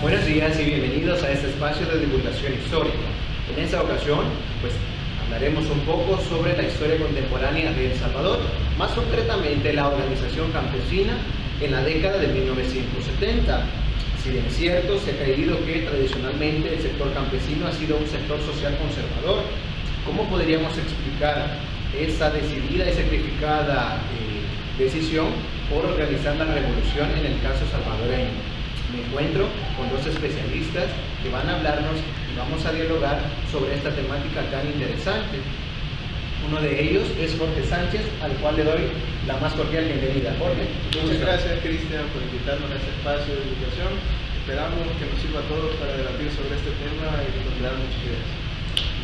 Buenos días y bienvenidos a este espacio de divulgación histórica. En esta ocasión, hablaremos un poco sobre la historia contemporánea de El Salvador, más concretamente la organización campesina en la década de 1970. Si bien es cierto, se ha creído que tradicionalmente el sector campesino ha sido un sector social conservador, ¿cómo podríamos explicar esa decidida y sacrificada decisión por organizar la revolución en el caso salvadoreño? Me encuentro con dos especialistas que van a hablarnos y vamos a dialogar sobre esta temática tan interesante. Uno de ellos es Jorge Sánchez, al cual le doy la más cordial bienvenida. Jorge. Muchas gracias, Cristian, por invitarnos a este espacio de divulgación. Esperamos que nos sirva a todos para debatir sobre este tema y encontrar muchas ideas.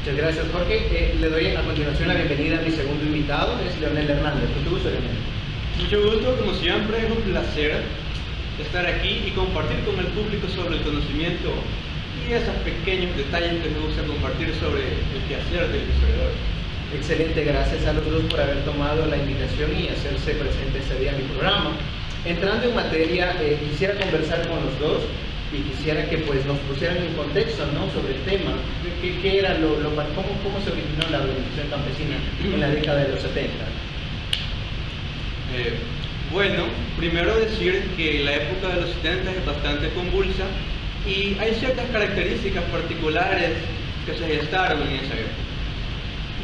Muchas gracias, Jorge. Le doy a continuación la bienvenida a mi segundo invitado, es Leonel Hernández. Mucho gusto, Leonel. Mucho gusto, como siempre, es un placer estar aquí y compartir con el público sobre el conocimiento y esos pequeños detalles que me gusta compartir sobre el quehacer del historiador. Excelente, gracias a los dos por haber tomado la invitación y hacerse presente este día en mi programa. Entrando en materia, quisiera conversar con los dos y quisiera que nos pusieran en contexto, ¿no?, sobre el tema. ¿Qué era cómo se originó la organización campesina en la década de los 70? Bueno, primero decir que la época de los 70 es bastante convulsa y hay ciertas características particulares que se gestaron en esa época.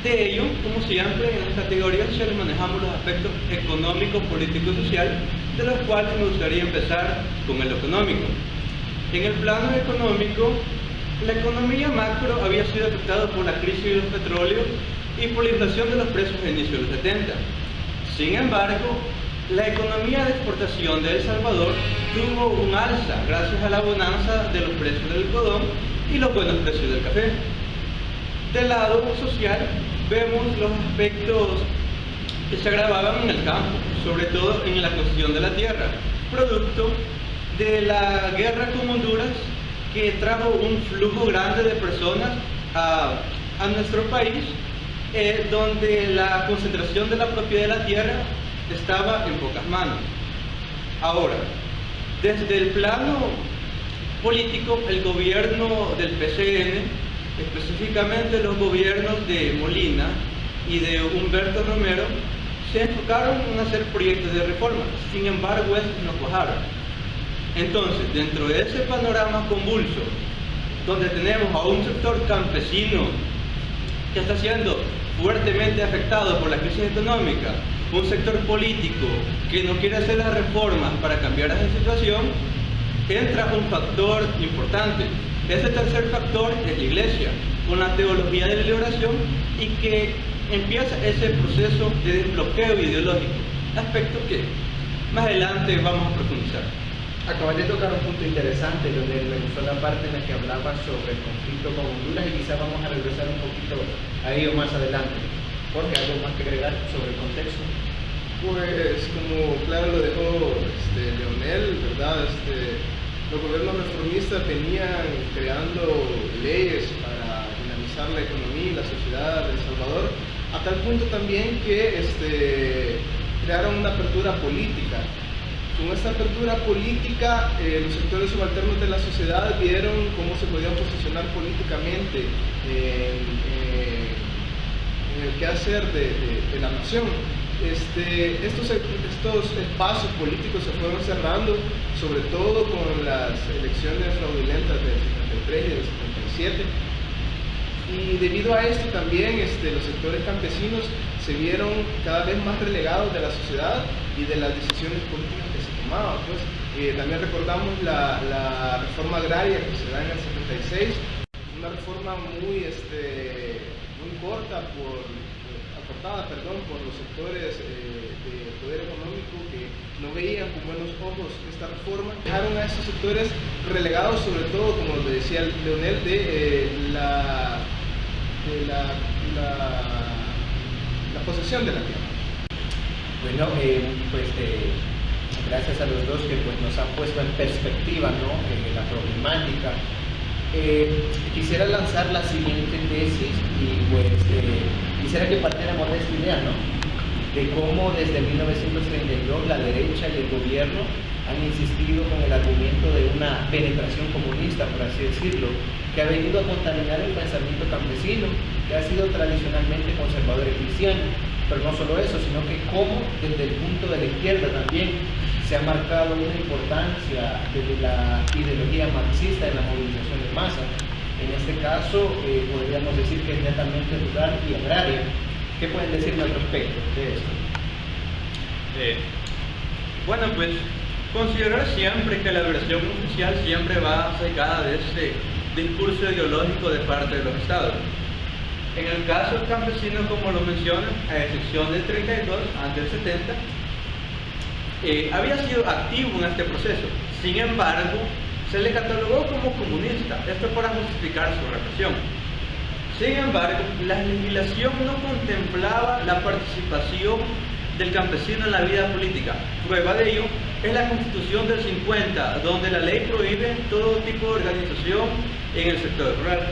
De ello, como siempre, en las categorías sociales manejamos los aspectos económico, político y social, de los cuales me gustaría empezar con el económico. En el plano económico, la economía macro había sido afectada por la crisis de los petróleos y por la inflación de los precios a inicios de los 70. Sin embargo, la economía de exportación de El Salvador tuvo un alza gracias a la bonanza de los precios del algodón y los buenos precios del café. Del lado social, vemos los aspectos que se agravaban en el campo, sobre todo en la cuestión de la tierra, producto de la guerra con Honduras, que trajo un flujo grande de personas a nuestro país, donde la concentración de la propiedad de la tierra estaba en pocas manos. Ahora, desde el plano político, el gobierno del PCN, específicamente los gobiernos de Molina y de Humberto Romero, se enfocaron en hacer proyectos de reforma. Sin embargo, estos no cuajaron. Entonces, dentro de ese panorama convulso, donde tenemos a un sector campesino que está siendo fuertemente afectado por la crisis económica, un sector político que no quiere hacer las reformas para cambiar esa situación, entra un factor importante. Ese tercer factor es la Iglesia, con la teología de la liberación, y que empieza ese proceso de desbloqueo ideológico, aspecto que más adelante vamos a profundizar. Acabas de tocar un punto interesante, donde me gustó la parte en la que hablabas sobre el conflicto con Honduras y quizás vamos a regresar un poquito a ello más adelante. Jorge, ¿algo más que agregar sobre el contexto? Pues, como claro lo dejó Leonel, ¿verdad? Los gobiernos reformistas venían creando leyes para dinamizar la economía y la sociedad de El Salvador, a tal punto también que crearon una apertura política. Con esta apertura política, los sectores subalternos de la sociedad vieron cómo se podían posicionar políticamente en el quehacer de la nación. Estos espacios políticos se fueron cerrando, sobre todo con las elecciones fraudulentas del 73 y del 77. Y debido a esto también los sectores campesinos se vieron cada vez más relegados de la sociedad y de las decisiones políticas que se tomaban. También recordamos la reforma agraria que se da en el 76, una reforma muy corta por los sectores de poder económico que no veían con buenos ojos esta reforma. Dejaron a estos sectores relegados, sobre todo, como lo decía Leonel, de la posesión de la tierra. Bueno, gracias a los dos que nos han puesto en perspectiva, ¿no?, la problemática. Quisiera lanzar la siguiente tesis y quisiera que partiéramos de esta idea, ¿no?, de cómo desde 1932 la derecha y el gobierno han insistido con el argumento de una penetración comunista, por así decirlo, que ha venido a contaminar el pensamiento campesino, que ha sido tradicionalmente conservador y cristiano. Pero no solo eso, sino que cómo desde el punto de la izquierda también se ha marcado una importancia desde la ideología marxista en la movilización de masas. En este caso, podríamos decir que es netamente rural y agraria. ¿Qué pueden decirme al respecto de esto? Bueno, pues considerar siempre que la versión oficial siempre va sesgada de este discurso ideológico de parte de los estados. En el caso del campesino, como lo mencionan, a excepción del 32, antes del 70, había sido activo en este proceso. Sin embargo, se le catalogó como comunista, esto para justificar su represión. Sin embargo, la legislación no contemplaba la participación del campesino en la vida política. Prueba de ello es la Constitución del 50, donde la ley prohíbe todo tipo de organización en el sector rural.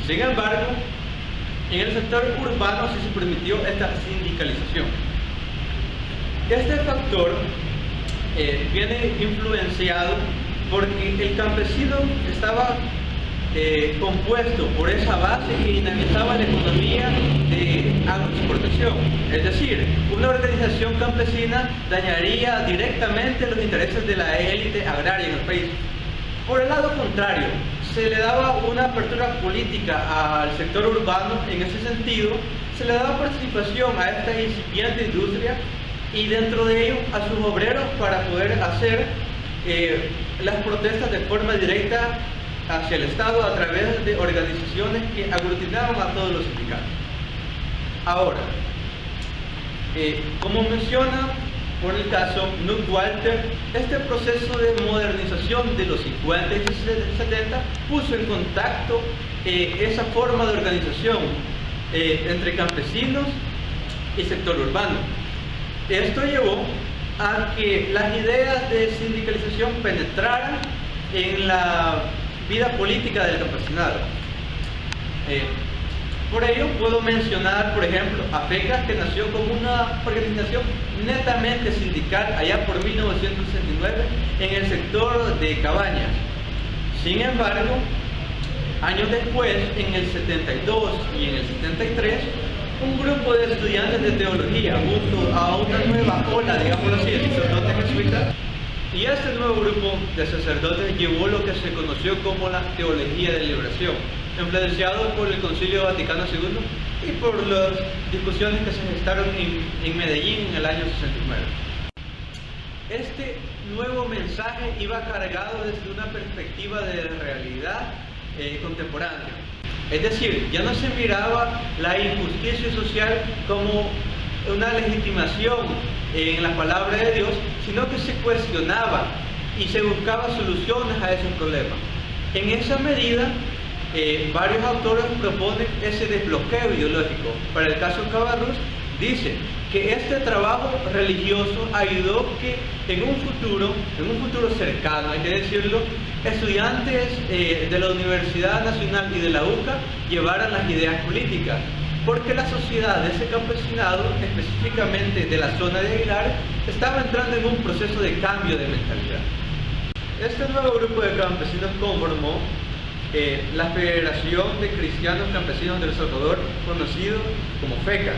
Sin embargo, en el sector urbano sí se permitió esta sindicalización. Este factor viene influenciado porque el campesino estaba compuesto por esa base que dinamizaba la economía de agroexportación. Es decir, una organización campesina dañaría directamente los intereses de la élite agraria en el país. Por el lado contrario, se le daba una apertura política al sector urbano. En ese sentido, se le daba participación a esta incipiente industria y dentro de ello a sus obreros para poder hacer las protestas de forma directa hacia el Estado a través de organizaciones que aglutinaban a todos los sindicatos. Ahora, como menciona por el caso Knut Walter, este proceso de modernización de los 50 y 70 puso en contacto esa forma de organización entre campesinos y sector urbano. Esto llevó a que las ideas de sindicalización penetraran en la vida política del campesinado. Por ello puedo mencionar, por ejemplo, a FECAS, que nació como una organización netamente sindical allá por 1969 en el sector de Cabañas. Sin embargo, años después, en el 72 y en el 73, un grupo de estudiantes de teología junto a una nueva ola, digámoslo así, de sacerdotes jesuitas, y este nuevo grupo de sacerdotes llevó lo que se conoció como la teología de liberación, influenciado por el Concilio Vaticano II y por las discusiones que se gestaron en Medellín en el año 69. Este nuevo mensaje iba cargado desde una perspectiva de realidad contemporánea. Es decir, ya no se miraba la injusticia social como una legitimación en la palabra de Dios, sino que se cuestionaba y se buscaba soluciones a esos problemas. En esa medida, varios autores proponen ese desbloqueo ideológico. Para el caso Cabarrús, dice que este trabajo religioso ayudó que en un futuro cercano, hay que decirlo, estudiantes de la Universidad Nacional y de la UCA llevaran las ideas políticas, porque la sociedad de ese campesinado, específicamente de la zona de Aguilar, estaba entrando en un proceso de cambio de mentalidad. Este nuevo grupo de campesinos conformó la Federación de Cristianos Campesinos del Salvador, conocido como FECAS.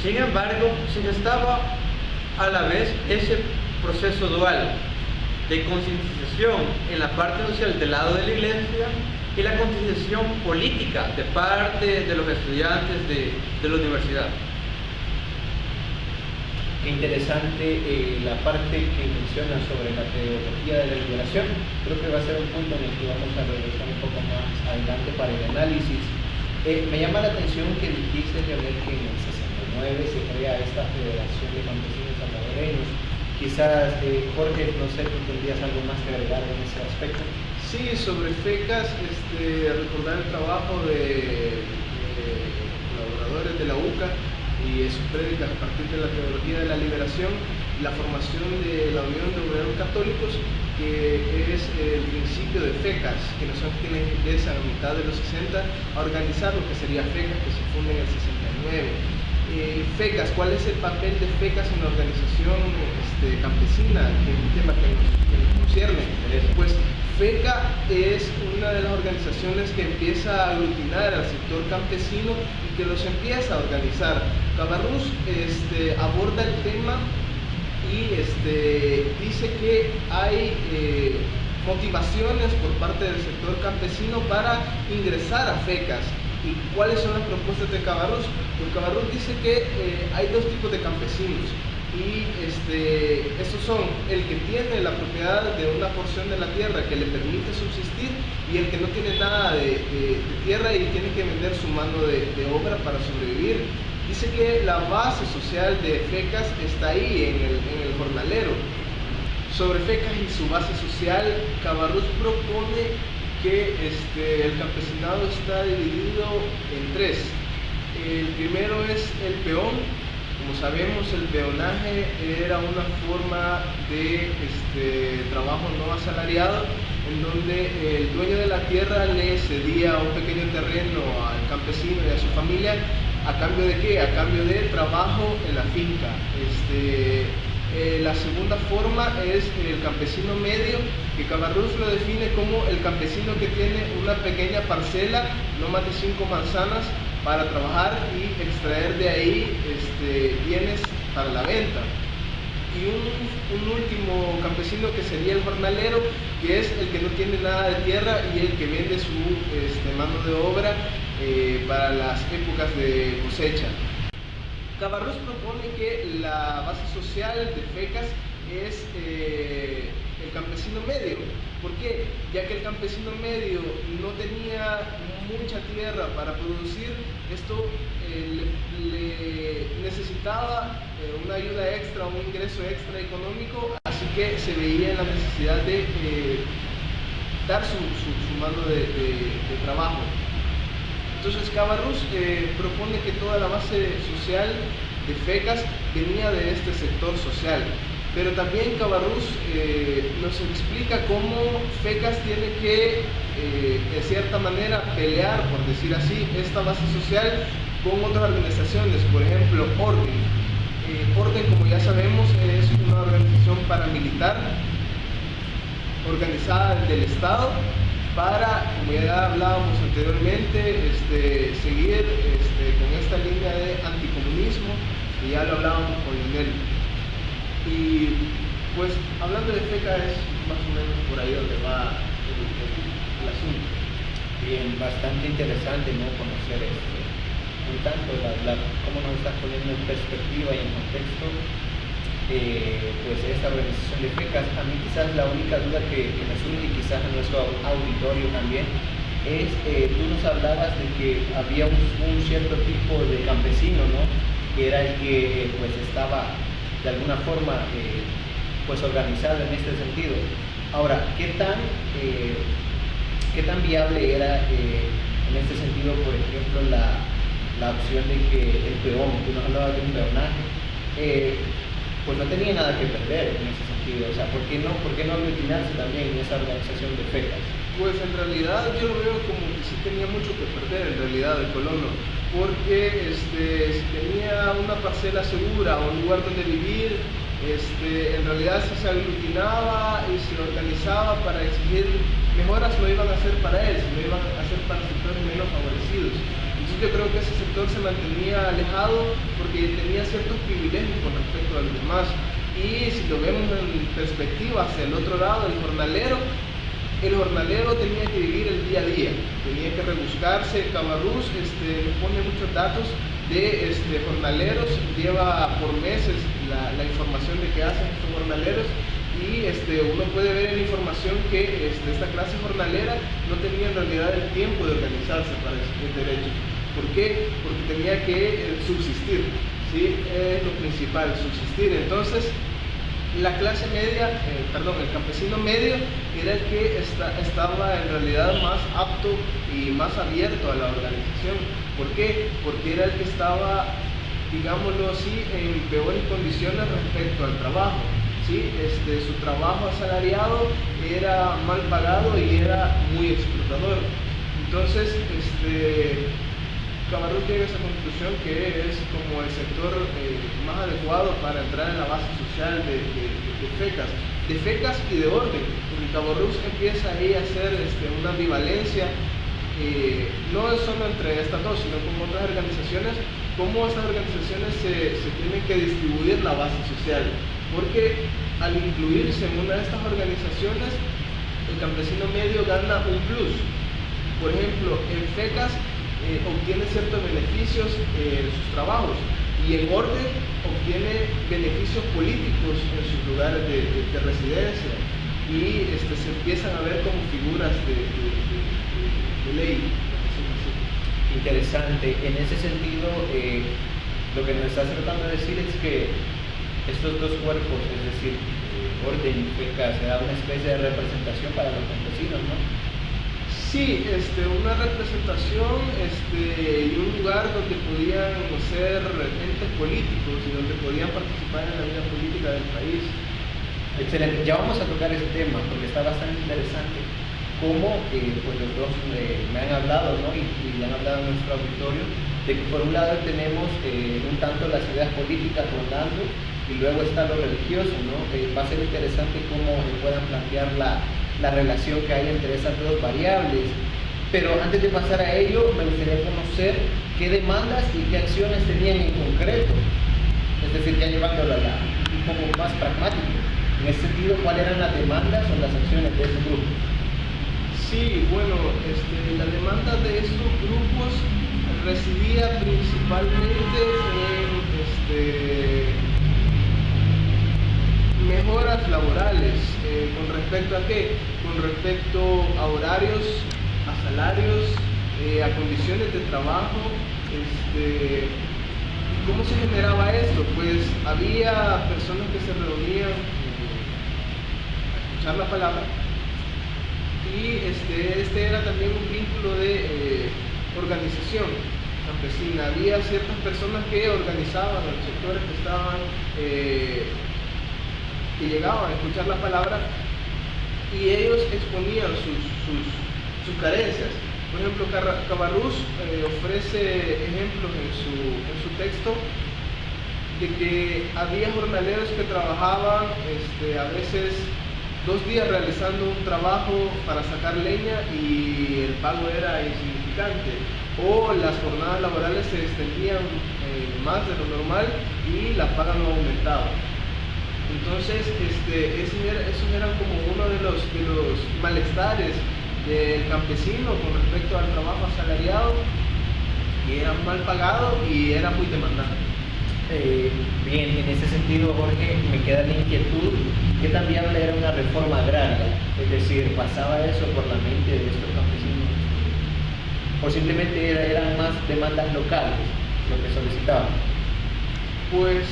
Sin embargo, se gestaba a la vez ese proceso dual de concientización en la parte social del lado de la iglesia y la concientización política de parte de los estudiantes de la universidad. Qué interesante la parte que menciona sobre la teología de la liberación. Creo que va a ser un punto en el que vamos a regresar un poco más adelante para el análisis. Me llama la atención que dijiste, Leonel, que en el 69 se crea esta Federación de Campesinos Salvadoreños. Quizás, Jorge, no sé, tú tendrías algo más que agregar en ese aspecto. Sí, sobre FECAS, recordar el trabajo de colaboradores de la UCA y sus prédicas a partir de la teología de la liberación, la formación de la Unión de Obreros Católicos, que es el principio de FECAS, que son quienes empiezan a mitad de los 60 a organizar lo que sería FECAS, que se funda en el 69. FECAS, ¿cuál es el papel de FECAS en la organización campesina? Que es un tema que nos concierne. Pues FECA es una de las organizaciones que empieza a aglutinar al sector campesino y que los empieza a organizar. Cabarrús aborda el tema y dice que hay motivaciones por parte del sector campesino para ingresar a FECAS. ¿Y cuáles son las propuestas de Cabarrús? Pues Cabarrús dice que hay dos tipos de campesinos y estos son el que tiene la propiedad de una porción de la tierra que le permite subsistir y el que no tiene nada de tierra y tiene que vender su mano de obra para sobrevivir. Dice que la base social de FECAS está ahí en el jornalero. Sobre FECAS y su base social, Cabarrús propone que el campesinado está dividido en tres. El primero es el peón. Como sabemos, el peonaje era una forma de trabajo no asalariado, en donde el dueño de la tierra le cedía un pequeño terreno al campesino y a su familia. ¿A cambio de qué? A cambio de trabajo en la finca. La segunda forma es el campesino medio, que Cabarrús lo define como el campesino que tiene una pequeña parcela, no más de 5 manzanas, para trabajar y extraer de ahí bienes para la venta. Y un último campesino que sería el jornalero, que es el que no tiene nada de tierra y el que vende su mano de obra para las épocas de cosecha. Cabarrús propone que la base social de FECAS es el campesino medio. ¿Por qué? Ya que el campesino medio no tenía mucha tierra para producir, esto le necesitaba una ayuda extra, un ingreso extra económico, así que se veía en la necesidad de dar su mano de trabajo. Entonces Cabarrús propone que toda la base social de FECAS venía de este sector social, pero también Cabarrús nos explica cómo FECAS tiene que, de cierta manera, pelear, por decir así, esta base social con otras organizaciones, por ejemplo, Orden. Orden, como ya sabemos, es una organización paramilitar organizada del Estado para, como ya hablábamos anteriormente, seguir con esta línea de anticomunismo, que ya lo hablábamos con Lionel. Y pues hablando de FECA es más o menos por ahí donde va el asunto. Bien, bastante interesante, ¿no? Conocer un tanto cómo nos está poniendo en perspectiva y en contexto pues esta organización de FECAS. A mí quizás la única duda que me surge, y quizás a nuestro auditorio también, es tú nos hablabas de que había un cierto tipo de campesino, ¿no? Que era el que pues estaba de alguna forma pues organizado en este sentido. Ahora, ¿qué tan viable era en este sentido, por ejemplo, la opción de que el peón, tú nos hablabas de un peonaje, pues no tenía nada que perder en ese sentido? O sea, ¿por qué no aglutinarse también en esa organización de FECAS? Pues en realidad yo lo veo como que sí tenía mucho que perder en realidad el colono, porque si tenía una parcela segura o un lugar donde vivir, en realidad si se aglutinaba y se organizaba para exigir mejoras, no iban a hacer para él, sino iban a hacer para sectores menos favorecidos. Entonces yo creo que ese sector se mantenía alejado porque tenía ciertos privilegios con respecto a los demás. Y si lo vemos en perspectiva hacia el otro lado, el jornalero tenía que vivir el día a día, tenía que rebuscarse. Cabarrús nos pone muchos datos de jornaleros, lleva por meses la información de qué hacen estos jornaleros, y uno puede ver en la información que esta clase jornalera no tenía en realidad el tiempo de organizarse para exigir derechos. ¿Por qué? Porque tenía que subsistir, ¿sí? Es lo principal, subsistir. Entonces, la clase media, el campesino medio era el que estaba en realidad más apto y más abierto a la organización. ¿Por qué? Porque era el que estaba, digámoslo así, en peores condiciones respecto al trabajo, ¿sí? Su trabajo asalariado era mal pagado y era muy explotador. Entonces, Cabarrús llega a esa conclusión que es como el sector más adecuado para entrar en la base social de FECAS y de orden, porque Cabarrús empieza ahí a hacer una ambivalencia, no solo entre estas dos, sino con otras organizaciones, cómo estas organizaciones se tienen que distribuir la base social, porque al incluirse en una de estas organizaciones, el campesino medio gana un plus. Por ejemplo, en FECAS obtiene ciertos beneficios en sus trabajos, y en orden obtiene beneficios políticos en sus lugares de residencia, y se empiezan a ver como figuras de ley. Interesante. En ese sentido, lo que nos estás tratando de decir es que estos dos cuerpos, es decir, orden y FECAS, se da una especie de representación para los campesinos, ¿no? Sí, una representación y un lugar donde podían ser entes políticos y donde podían participar en la vida política del país. Excelente, ya vamos a tocar ese tema porque está bastante interesante. Cómo pues los dos me han hablado, ¿no? y han hablado en nuestro auditorio, de que por un lado tenemos un tanto las ideas políticas rondando y luego está lo religioso, ¿no? Va a ser interesante cómo puedan plantear la relación que hay entre esas dos variables. Pero antes de pasar a ello, me gustaría conocer qué demandas y qué acciones tenían en concreto. Es decir, ya llevándolo un poco más pragmático. En ese sentido, ¿cuáles eran las demandas o las acciones de ese grupo? Sí, bueno, la demanda de estos grupos residía principalmente en mejoras laborales. ¿Con respecto a qué? Con respecto a horarios, a salarios, a condiciones de trabajo. ¿Cómo se generaba esto? Pues había personas que se reunían a escuchar la palabra, y era también un vínculo de organización campesina. Había ciertas personas que organizaban los sectores que estaban que llegaban a escuchar la palabra, y ellos exponían sus carencias. Por ejemplo, Cabarrús ofrece ejemplos en su texto de que había jornaleros que trabajaban a veces 2 días realizando un trabajo para sacar leña y el pago era insignificante, o las jornadas laborales se extendían más de lo normal y la paga no aumentaba. Entonces, esos eran como uno de los malestares del campesino con respecto al trabajo asalariado, y era mal pagado y era muy demandante. Bien, en ese sentido, Jorge, me queda la inquietud, ¿qué tan viable era una reforma agraria? Es decir, ¿pasaba eso por la mente de estos campesinos? ¿O simplemente eran más demandas locales lo que solicitaban? Pues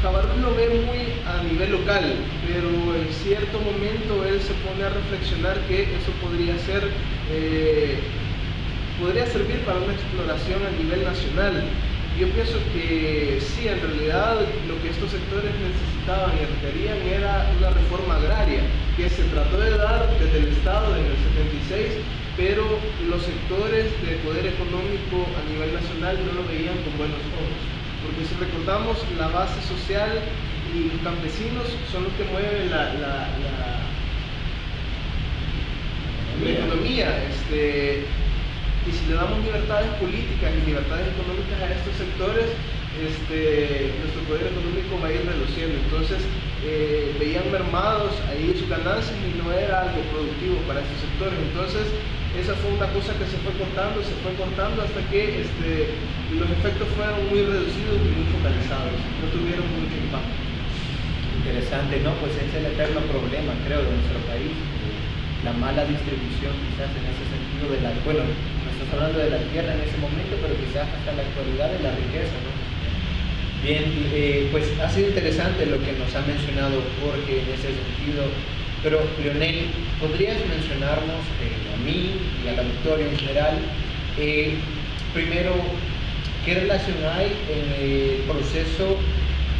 Cabarrús lo ve muy a nivel local, pero en cierto momento él se pone a reflexionar que eso podría servir para una exploración a nivel nacional. Yo pienso que sí, en realidad lo que estos sectores necesitaban y requerían era una reforma agraria, que se trató de dar desde el Estado en el 76, pero los sectores de poder económico a nivel nacional no lo veían con buenos ojos. Porque si recordamos, la base social y los campesinos son los que mueven la economía. Y si le damos libertades políticas y libertades económicas a estos sectores, nuestro poder económico va a ir reduciendo. Entonces veían mermados ahí sus ganancias y no era algo productivo para estos sectores. Entonces esa fue una cosa que se fue cortando hasta que los efectos fueron muy reducidos y muy focalizados, no tuvieron mucho impacto. Interesante, ¿no? Pues es el eterno problema, creo, de nuestro país, la mala distribución quizás en ese sentido bueno, no estás hablando de la tierra en ese momento, pero quizás hasta la actualidad de la riqueza, ¿no? Bien, pues ha sido interesante lo que nos ha mencionado Jorge en ese sentido, pero Leonel, ¿podrías mencionarnos a mí y al auditorio en general, primero, qué relación hay en el proceso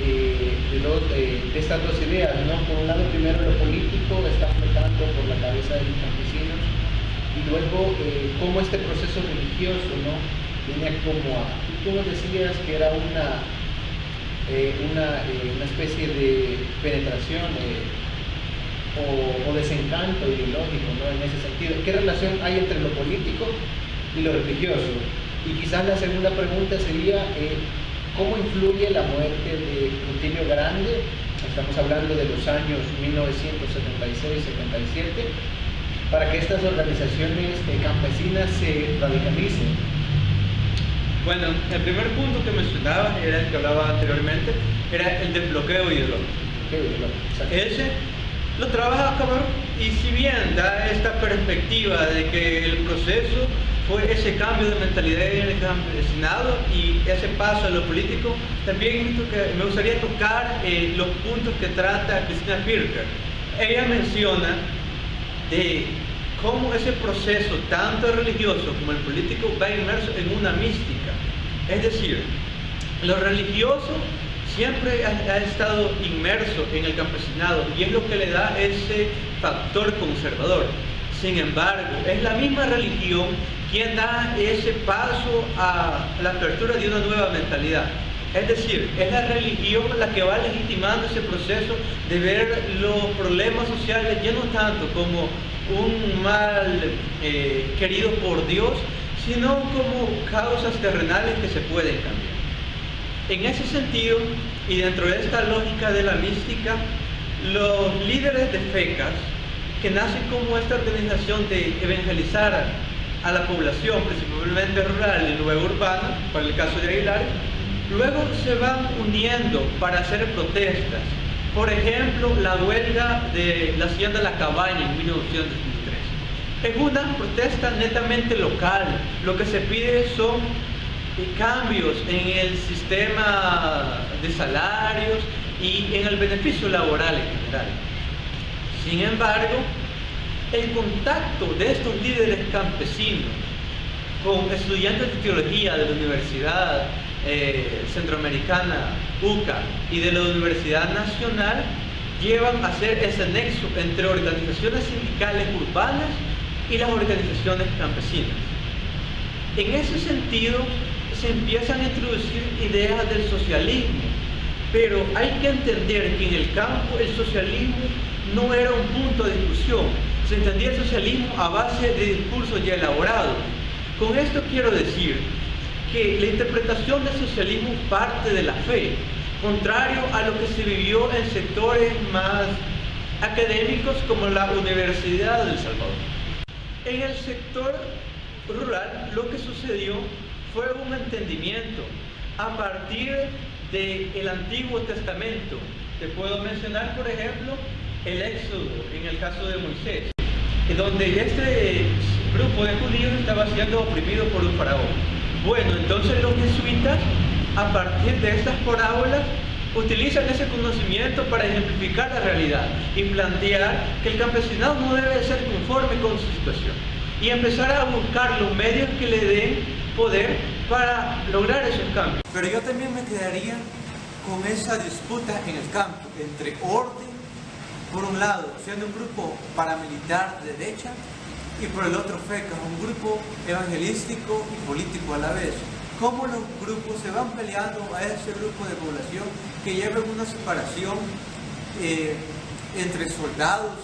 de estas dos ideas, ¿no? Por un lado, primero lo político está flotando por la cabeza de los campesinos, y luego cómo este proceso religioso, ¿no? viene como a, tú nos decías que era una especie de penetración o desencanto ideológico, ¿no? En ese sentido, ¿qué relación hay entre lo político y lo religioso? Y quizás la segunda pregunta sería, ¿cómo influye la muerte de Rutilio Grande? Estamos hablando de los años 1976-77, para que estas organizaciones campesinas se radicalicen. Bueno, el primer punto que mencionabas era el que hablaba anteriormente, era el desbloqueo ideológico. Ese lo trabaja Camarón, y si bien da esta perspectiva de que el proceso fue ese cambio de mentalidad en el campesinado y ese paso a lo político, también me gustaría tocar los puntos que trata Cristina Pirker. Ella menciona de cómo ese proceso, tanto el religioso como el político, va inmerso en una mística. Es decir, lo religioso siempre ha estado inmerso en el campesinado y es lo que le da ese factor conservador. Sin embargo, es la misma religión quien da ese paso a la apertura de una nueva mentalidad. Es decir, es la religión la que va legitimando ese proceso de ver los problemas sociales ya no tanto como un mal querido por Dios, sino como causas terrenales que se pueden cambiar. En ese sentido, y dentro de esta lógica de la mística, los líderes de FECAS, que nacen como esta organización de evangelizar a la población, principalmente rural y luego urbana, para el caso de Aguilar, luego se van uniendo para hacer protestas. Por ejemplo, la huelga de la hacienda La Cabaña en 1923. Es una protesta netamente local. Lo que se pide son cambios en el sistema de salarios y en el beneficio laboral en general. Sin embargo, el contacto de estos líderes campesinos con estudiantes de teología de la Universidad Centroamericana, UCA, y de la Universidad Nacional, llevan a hacer ese nexo entre organizaciones sindicales urbanas y las organizaciones campesinas. En ese sentido, se empiezan a introducir ideas del socialismo, pero hay que entender que en el campo el socialismo no era un punto de discusión, se entendía el socialismo a base de discursos ya elaborados. Con esto quiero decir que la interpretación del socialismo parte de la fe, contrario a lo que se vivió en sectores más académicos como la Universidad del Salvador. En el sector rural lo que sucedió fue un entendimiento a partir del Antiguo Testamento. Te puedo mencionar, por ejemplo, el Éxodo, en el caso de Moisés, donde este grupo de judíos estaba siendo oprimido por un faraón. Bueno, entonces los jesuitas, a partir de estas parábolas, utilizan ese conocimiento para ejemplificar la realidad y plantear que el campesinado no debe ser conforme con su situación y empezar a buscar los medios que le den poder para lograr esos cambios. Pero yo también me quedaría con esa disputa en el campo entre orden, por un lado, siendo un grupo paramilitar de derecha, y por el otro FECAS, un grupo evangelístico y político a la vez. Cómo los grupos se van peleando a ese grupo de población que lleva una separación entre soldados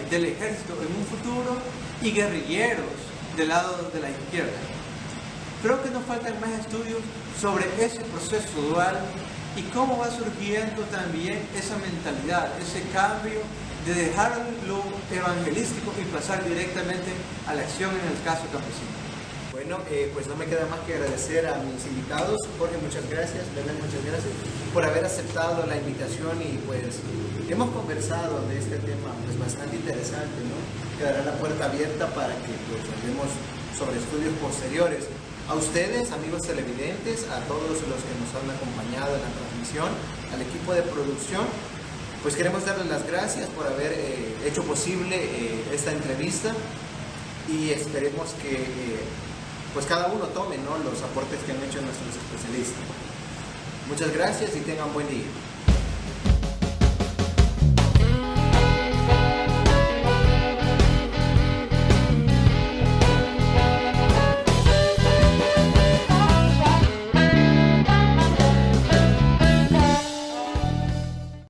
del ejército en un futuro y guerrilleros del lado de la izquierda. Creo que nos faltan más estudios sobre ese proceso dual y cómo va surgiendo también esa mentalidad, ese cambio de dejar lo evangelístico y pasar directamente a la acción en el caso campesino. Bueno, pues no me queda más que agradecer a mis invitados. Jorge, muchas gracias. Leonel, muchas gracias por haber aceptado la invitación y pues hemos conversado de este tema pues bastante interesante, ¿no? Quedará la puerta abierta para que pues hablemos sobre estudios posteriores. A ustedes, amigos televidentes, a todos los que nos han acompañado en la transmisión, al equipo de producción, pues queremos darles las gracias por haber hecho posible esta entrevista y esperemos que pues cada uno tome, ¿no?, los aportes que han hecho nuestros especialistas. Muchas gracias y tengan buen día.